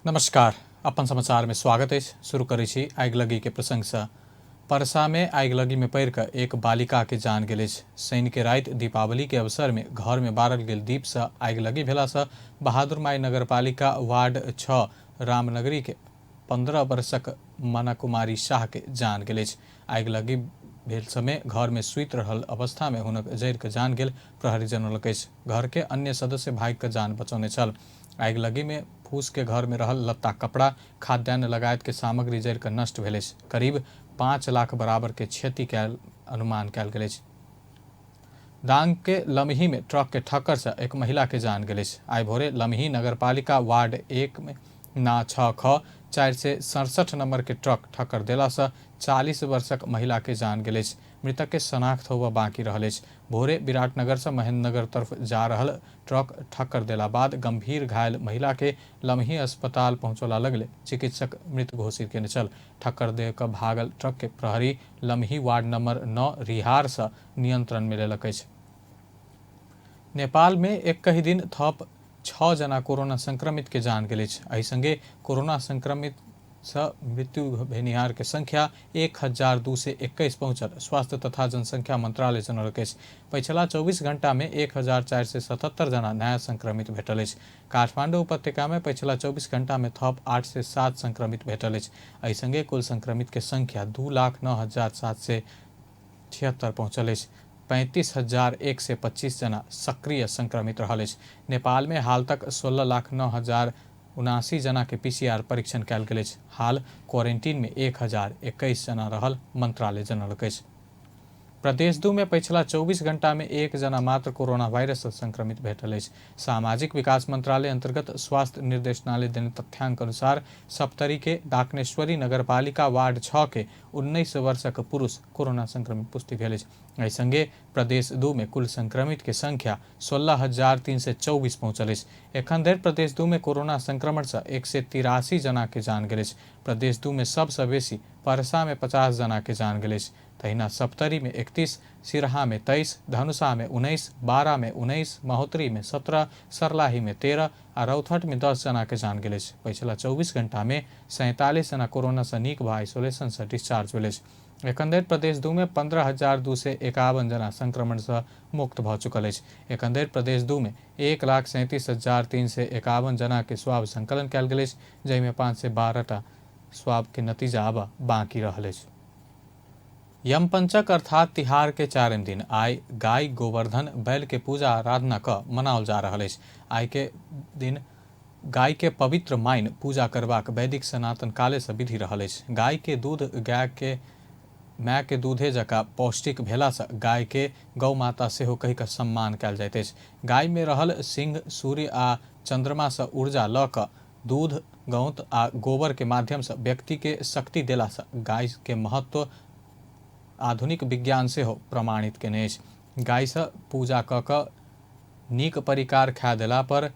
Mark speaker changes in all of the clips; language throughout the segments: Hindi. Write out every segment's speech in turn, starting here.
Speaker 1: नमस्कार, अपन समाचार में स्वागत है। शुरू करै छी आगिलगी के प्रसंग से। परसा में आगिलगी में पड़ कऽ एक बालिका के जान गेल। शनि के रात दीपावली के अवसर में घर में बारल गेल दीप से आगिलगी भेला से बहादुर माई नगरपालिका वार्ड 6 रामनगरी के 15 वर्षक मना कुमारी शाह के जान गेल। आगिलगी भेल समय घर में सुति रहल अवस्था में हुनक जरि कऽ जान गेल। प्रहरी जनौलक घर के अन्य सदस्य भागि कऽ जान बचौने छल। आगिलगी में फूस के घर में रहल लत्ता कपड़ा खाद्यान्न लगायत के सामग्री जरि कऽ नष्ट भेल। करीब 5 लाख बराबर के क्षति के अनुमान कयल गेल। दांग के लमही में ट्रक के ठक्कर से एक महिला के जान गेल। आइ भोरे लमही नगरपालिका वार्ड 1 में ना 6 ख 467 नंबर के ट्रक ठक्कर देला से 40 वर्षक महिला के जान गेल। मृतक के शनाख्त होबऽ बाकी रहल। भोरे विराटनगर से महेंद्रनगर तरफ जा रहल ट्रक ठक्कर देला बाद गंभीर घायल महिला के लमही अस्पताल पहुंचोला लगले चिकित्सक मृत घोषित केने छल। ठक्कर दे कऽ भागल ट्रक के प्रहरी लमही वार्ड नंबर 9 रिहार से नियंत्रण में लेलक। नेपाल में एक ही दिन थप 6 जना कोरोना संक्रमित के जान गेल। एहि संगे कोरोना संक्रमित से मृत्यु भेनिहार के संख्या 1221 पहुंचल। स्वास्थ्य तथा जनसंख्या मंत्रालय जनौलक पिछला 24 घंटा में 1477 जना नया संक्रमित भेटल। काठमांडू उपत्यका में पिछला 24 घंटा में थप 8 से 7 संक्रमित भेटल। एहि संगे कुल संक्रमित के संख्या 2,09,776 पहुंचल। 35,125 जना सक्रिय संक्रमित रहल। नेपाल में हाल तक 16,09,079 जना के PCR परीक्षण कयल गेल। हाल क्वारंटीन में 1,021 जना रहल मंत्रालय जनौलक। प्रदेश 2 में पिछला 24 घंटा में 1 जना मात्र कोरोना वायरस संक्रमित भेटल। सामाजिक विकास मंत्रालय अंतर्गत स्वास्थ्य निर्देशनालय देने तथ्यांक अनुसार सप्तरी के डाकनेश्वरी नगरपालिका वार्ड 6 के 19 वर्षक पुरुष कोरोना संक्रमित पुष्टि भेल। एहि संगे प्रदेश 2 में कुल संक्रमित के संख्या 16,324 पहुंचल। एखन धरि प्रदेश 2 में कोरोना संक्रमण से 183 जना के जान गेल। प्रदेश 2 में सबसे बेसी परसा में 50 जना के जान गेल। तहिना सप्तरी में 31, सिरहा में 23, धनुषा में 19, बारा में 19, महोत्तरी में 17, सरलाही में 13 और रौथट में 10 जना के जान गेल। पिछला 24 घंटा में 47 जना कोरोना से नीक भऽ आइसोलेशन से डिस्चार्ज भेल। एखन धरि प्रदेश 2 में 15,251 जना संक्रमण से मुक्त भऽ चुकल। एखन धरि प्रदेश 2 में 1,37,351 जना के स्वाब संकलन कयल गेल, जाहिमे 512टा स्वाब के नतीजा आबऽ बाकी रहल। यमपंचक अर्थात तिहार के 4म दिन आइ गाय गोवर्धन बैल के पूजा आराधना क मनाओल जा रहा है। आइ के दिन गाय के पवित्र माइन पूजा करबाक वैदिक सनातन काले से विधि रहा है। गाय के दूध गाय के माय के दूधे जकाँ पौष्टिक भेला से गाय के गौ माता सेहो कहि कऽ सम्मान कयल जाइत अछि। गाय में रहल सिंह, सूर्य आ चंद्रमा से ऊर्जा लऽ कऽ दूध, गौत आ गोबर के माध्यम से व्यक्ति के शक्ति देला से गाय के महत्व आधुनिक विज्ञान से हो प्रमाणित केने अछि। गाय से पूजा कऽ कऽ नीक परिकार खा देला पर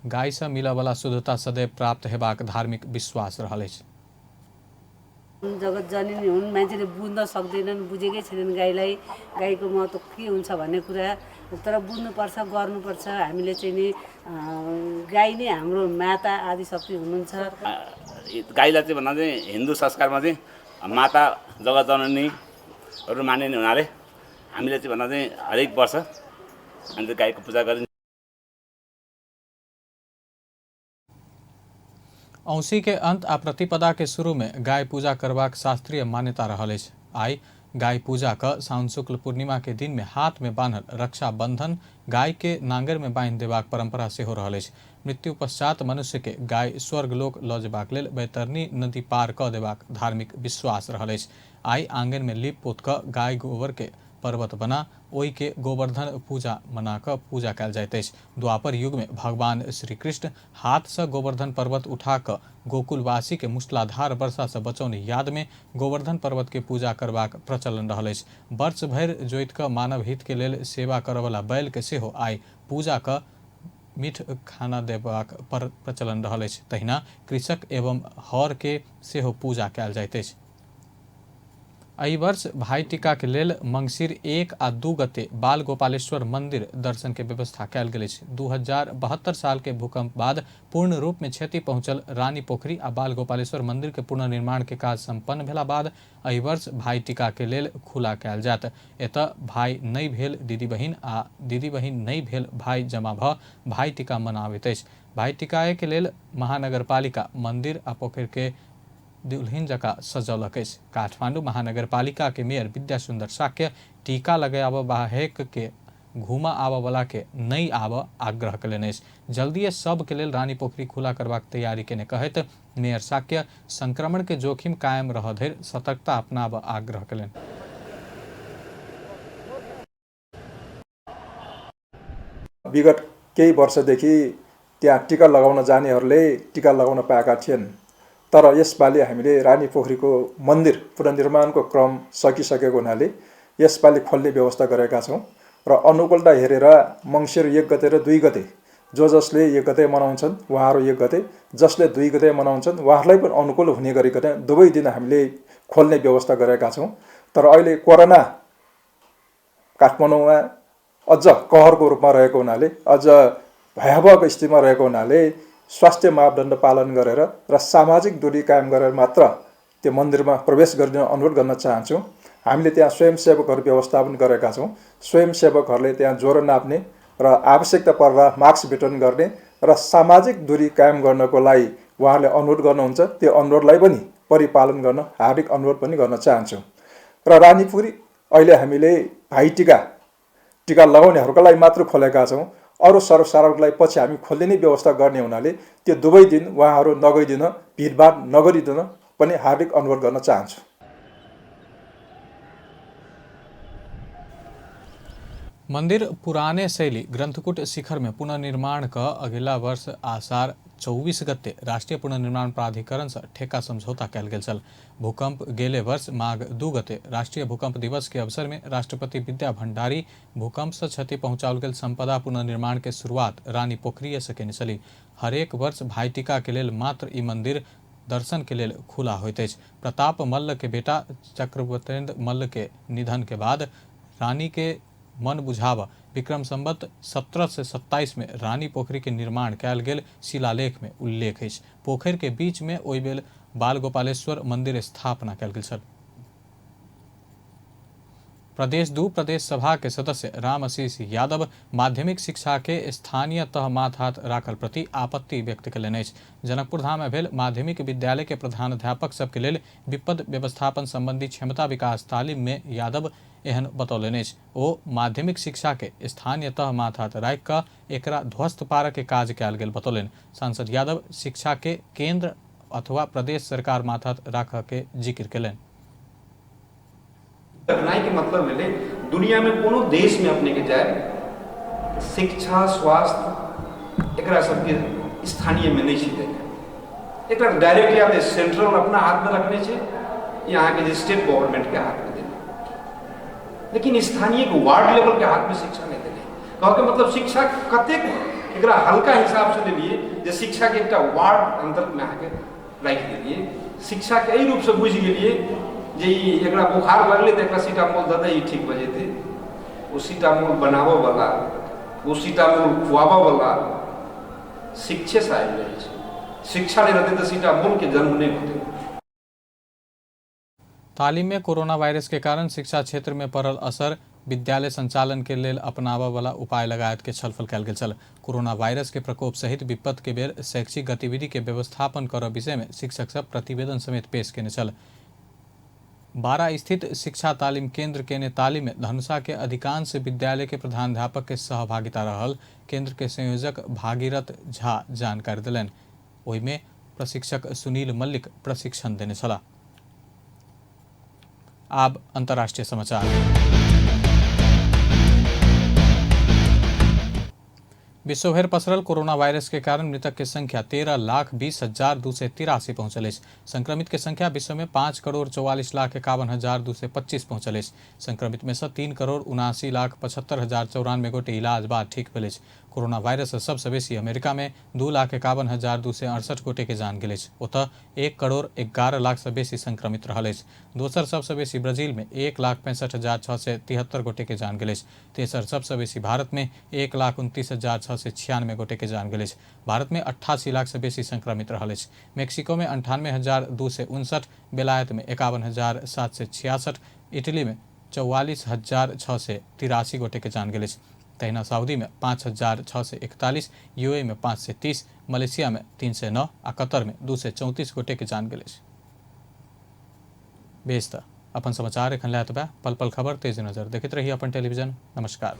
Speaker 1: गाय से मिलऽ वाला शुद्धता सदैव प्राप्त हेबाक धार्मिक विश्वास रहल अछि।
Speaker 2: जगत जननी हुन्, मान्छेले बुझ्न सक्दैनन्, बुझेकै छैनन् गाईलाई, गाईको महत्त्व के हुन्छ भन्ने कुरा। तर बुझ्नुपर्छ, गर्नुपर्छ। हामीले चाहिँ नि गाई नै हाम्रो माता आदि शक्ति हुनुहुन्छ।
Speaker 3: गाईलाई चाहिँ भन्दा चाहिँ हिन्दू संस्कारमा चाहिँ माता जगत जननीहरू मानिने हुनाले हामीले चाहिँ भन्दा चाहिँ हरेक वर्ष हामीले गाईको पूजा गरिन्छ।
Speaker 1: औंसी के अंत आ प्रतिपदा के शुरू में गाय पूजा करबाक शास्त्रीय मान्यता रहल अछि। आई गाय पूजा क साउन शुक्ल पूर्णिमा के दिन में हाथ में बांधल रक्षा बंधन गाय के नांगर में बांधि देबाक परंपरा सेहो रहल अछि। मृत्यु पश्चात मनुष्य के गाय स्वर्ग लोक लऽ जेबाक लेल बैतरनी नदी पार कऽ देबाक धार्मिक विश्वास रहल अछि। आई आंगन में लीप पोत कऽ गाय गोबर के पर्वत बना ओहि के गोवर्धन पूजा मना कऽ पूजा कयल जाइत अछि। द्वापर युग में भगवान श्री कृष्ण हाथ से गोवर्धन पर्वत उठा कऽ गोकुलवासी के मूसलाधार वर्षा से बचौनी याद में गोवर्धन पर्वत के पूजा करबाक प्रचलन रहल अछि। वर्ष भरि जोति कऽ मानव हित के लेल सेवा करऽ वाला बैल के सेहो आई पूजा कऽ मीठ खाना देबाक प्रचलन रहल अछि। तहिना कृषक एवं हर के सेहो पूजा कयल जाइत अछि। एहि वर्ष भाई टीका के लेल मंगसिर 1 आ 2 गते बाल गोपालेश्वर मंदिर दर्शन के व्यवस्था कयल गेल अछि। 2072 साल के भूकंप बाद पूर्ण रूप में क्षति पहुंचल रानी पोखरी आ बाल गोपालेश्वर मंदिर के पुनर्निर्माण के काज संपन्न भेला बाद एहि वर्ष भाई टीका के लेल खुला कयल जायत। एतऽ भाई नहि भेल दीदी बहिन आ दीदी बहिन नहि भेल भाई जमा भऽ भाई टीका मनाबैत अछि। भाई टीका के लेल महानगरपालिका मंदिर आ पोखरि के दुल्हिन जकाँ सजौलक अछि। काठमांडू महानगरपालिका के मेयर विद्या सुंदर साक्य टीका लगाबऽ बाहेक के घूमऽ आबऽ वाला के नहीं आबऽ आग्रह कयलनि अछि। जल्दीए सब के लेल रानी पोखरी खुला करबाक तैयारी केने कहैत मेयर साक्य संक्रमण के जोखिम कायम रहऽ धरि सतर्कता अपनाबऽ आग्रह कयलनि।
Speaker 4: विगत केही वर्षदेखि त्यहाँ टीका लगाउन जानेहरूले टीका लगाउन पाएका थिएन। तर यसपालि हामीले रानी पोखरीको मन्दिर पुनर्निर्माणको क्रम सकिसकेको हुनाले यसपालि खोल्ने व्यवस्था गरेका छौँ र अनुकूलता हेरेर मङ्सिर 1 गते र 2 गते जसले 1 गते मनाउँछन् उहाँहरू 1 गते, जसले 2 गते मनाउँछन् उहाँहरूलाई पनि अनुकूल हुने गरिकन दुवै दिन हामीले खोल्ने व्यवस्था गरेका छौँ। तर अहिले कोरोना काठमाडौँमा अझ कहरको रूपमा रहेको हुनाले, अझ भयावह स्थितिमा रहेको हुनाले स्वास्थ्य मापदण्ड पालन गरेर र सामाजिक दूरी कायम गरेर मात्र त्यो मन्दिरमा प्रवेश गरिदिन अनुरोध गर्न चाहन्छौँ। हामीले त्यहाँ स्वयंसेवकहरू व्यवस्थापन गरेका छौँ। स्वयंसेवकहरूले त्यहाँ ज्वरो नाप्ने र आवश्यकता पर्दा मास्क वितरण गर्ने र सामाजिक दूरी कायम गर्नको लागि उहाँहरूले अनुरोध गर्नुहुन्छ। त्यो अनुरोधलाई पनि परिपालन गर्न हार्दिक अनुरोध पनि गर्न चाहन्छौँ। र रानीपुरी अहिले हामीले भाइ टीका लगाउनेहरूको लागि मात्र खोलेका छौँ। अरू सर्वसाधारणलाई पछि हामी खोलिने व्यवस्था गर्ने हुनाले त्यो दुवै दिन उहाँहरू नगइदिन, भिडभाड नगरिदिन पनि हार्दिक अनुरोध गर्न चाहन्छु।
Speaker 1: मंदिर पुराने शैली ग्रंथकूट शिखर में पुनर्निर्माण का अगिला वर्ष आषाढ़ 24 गते राष्ट्रीय पुनर्निर्माण प्राधिकरण से ठेका समझौता कयल गेल छल। भूकंप गेले वर्ष माघ 2 गते राष्ट्रीय भूकंप दिवस के अवसर में राष्ट्रपति विद्या भंडारी भूकंप से क्षति पहुंचाओल गेल संपदा पुनर्निर्माण के शुरुआत रानी पोखरी से केने छली। हरेक वर्ष भाई टीका के लेल मात्र ई मंदिर दर्शन के लेल खुला होइत अछि। प्रताप मल्ल के बेटा चक्रवर्तेन्द्र मल्ल के निधन के बाद रानी के मन बुझाव विक्रम संवत 17 से 27 में रानी पोखरी के निर्माण कयल गेल शिलालेख में उल्लेख अछि। पोखरि के बीच में ओहि बेर बाल गोपालेश्वर मंदिर स्थापना कयल गेल छल। प्रदेश 2 प्रदेश सभा के सदस्य राम आशीष यादव माध्यमिक शिक्षा के स्थानीय तह माथ हाथ राखल प्रति आपत्ति व्यक्त कयलनि अछि। जनकपुर धाम में भेल माध्यमिक विद्यालय के प्रधानाध्यापक सबके लेल विपद व्यवस्थापन संबंधी क्षमता विकास तालीम में यादव एहन बतौलनि अछि। ओ माध्यमिक शिक्षा के स्थानीय तह माथ हाथ राखि कऽ एकरा ध्वस्त पारऽ के काज कयल गेल बतौलनि। सांसद यादव शिक्षा के केंद्र अथवा प्रदेश सरकार माथ हाथ राखऽ के जिक्र कयलनि।
Speaker 5: कठिनाई के मतलब मिले दुनिया में कोनो देश में अपने के जाए शिक्षा स्वास्थ्य एकरा सबके स्थानीय में नहीं छै। एकरा डायरेक्ट या तो सेंट्रल अपना हाथ में रखने छै, यहाँ के स्टेट गवर्नमेंट के हाथ में देने, लेकिन स्थानीय के वार्ड लेवल के हाथ में शिक्षा नहीं देने। कह के मतलब शिक्षा कतेक एकरा हल्का हिसाब से लेलिए जे शिक्षा के एकटा वार्ड अंतर में आके राखि देलिए। शिक्षा के एहि रूप से बुझि गेलिए जे एकरा बुखार लगले तो एकरा सीटामोल दऽ दे, ठीक भऽ जेतै। ओ सीटामोल बनाबऽ वाला, ओ सीटामोल खुआबऽ वाला शिक्षे से आबि जाइ छै। शिक्षा नहीं रहते तो सीटामोल के जन्म नहीं होते।
Speaker 1: तालीम में कोरोना वायरस के कारण शिक्षा क्षेत्र में पड़ल असर, विद्यालय संचालन के लेल अपनाबऽ वाला उपाय लगायत के छलफल कयल गेल छल। कोरोना वायरस के प्रकोप सहित विपत्ति के बेर शैक्षिक गतिविधि के व्यवस्थापन करऽ विषय में शिक्षक सब प्रतिवेदन समेत पेश केने छल। 12 स्थित शिक्षा तालीम केंद्र केने तालीम में धनुषा के अधिकांश विद्यालय के प्रधानाध्यापक के सहभागिता रहल। केंद्र के संयोजक भागीरथ झा जानकारी दिलनि। ओहि में प्रशिक्षक सुनील मल्लिक प्रशिक्षण देने छलाह। आब अंतर्राष्ट्रीय समाचार। विश्व भर पसरल कोरोना वायरस के कारण मृतक के संख्या 13,20,283 पहुंचल अछि। संक्रमित के संख्या विश्व में 5,44,51,225 पहुंचल अछि। संक्रमित में से 3,79,75,094 गोटे इलाज बाद ठीक भेल अछि। कोरोना वायरस से सबसे बेसी अमेरिका में 2,51,268 गोटे के जान गेल अछि। ओतऽ 1,11,00,000 से बेसी संक्रमित रहल अछि। दोसर सबसे बेसी ब्राजील में 1,65,673 गोटे के जान गेल अछि। तेसर सबसे बेसी भारत में 1,29,696 गोटे के जान गेल अछि। भारत में 88 लाख से बेसी संक्रमित रहल अछि। मेक्सिको में 98,259, बेलायत में 51,766, इटली में 44,683 गोटे के जान गेल अछि। तहिना सऊदी में 5,641, यूएई में 530, मलेशिया में 309 आ कतर में 234 गोटे के जान गेल अछि। बेस त अपन समाचार एखन लैत बा। पल पल खबर तेज नजर देखैत रही अपन टेलीविजन। नमस्कार।